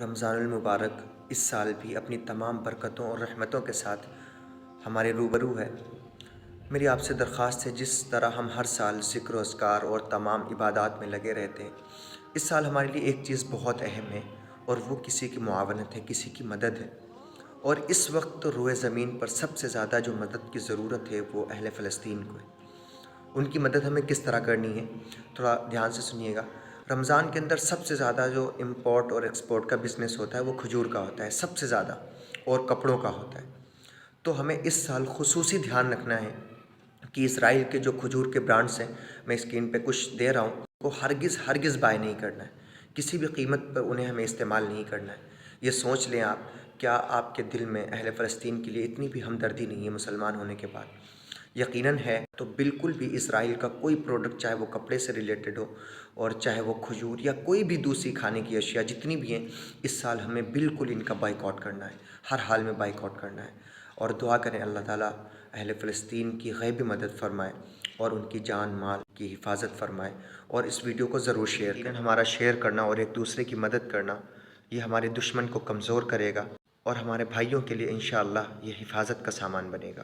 رمضان المبارک اس سال بھی اپنی تمام برکتوں اور رحمتوں کے ساتھ ہمارے روبرو ہے۔ میری آپ سے درخواست ہے، جس طرح ہم ہر سال ذکر و اذکار اور تمام عبادات میں لگے رہتے ہیں، اس سال ہمارے لیے ایک چیز بہت اہم ہے، اور وہ کسی کی معاونت ہے، کسی کی مدد ہے۔ اور اس وقت تو روئے زمین پر سب سے زیادہ جو مدد کی ضرورت ہے وہ اہل فلسطین کو ہے۔ ان کی مدد ہمیں کس طرح کرنی ہے، تھوڑا دھیان سے سنیے گا۔ رمضان کے اندر سب سے زیادہ جو امپورٹ اور ایکسپورٹ کا بزنس ہوتا ہے وہ کھجور کا ہوتا ہے، سب سے زیادہ، اور کپڑوں کا ہوتا ہے۔ تو ہمیں اس سال خصوصی دھیان رکھنا ہے کہ اسرائیل کے جو کھجور کے برانڈز ہیں، میں اسکرین پہ کچھ دے رہا ہوں، وہ ہرگز بائی نہیں کرنا ہے، کسی بھی قیمت پر انہیں ہمیں استعمال نہیں کرنا ہے۔ یہ سوچ لیں آپ، کیا آپ کے دل میں اہل فلسطین کے لیے اتنی بھی ہمدردی نہیں ہے مسلمان ہونے کے بعد؟ یقیناً ہے۔ تو بالکل بھی اسرائیل کا کوئی پروڈکٹ، چاہے وہ کپڑے سے ریلیٹڈ ہو اور چاہے وہ کھجور یا کوئی بھی دوسری کھانے کی اشیاء جتنی بھی ہیں، اس سال ہمیں بالکل ان کا بائیکاٹ کرنا ہے، ہر حال میں بائیکاٹ کرنا ہے۔ اور دعا کریں اللہ تعالیٰ اہل فلسطین کی غیبی مدد فرمائے اور ان کی جان مال کی حفاظت فرمائے۔ اور اس ویڈیو کو ضرور شیئر کریں۔ ہمارا شیئر کرنا اور ایک دوسرے کی مدد کرنا، یہ ہمارے دشمن کو کمزور کرے گا اور ہمارے بھائیوں کے لیے انشاءاللہ یہ حفاظت کا سامان بنے گا۔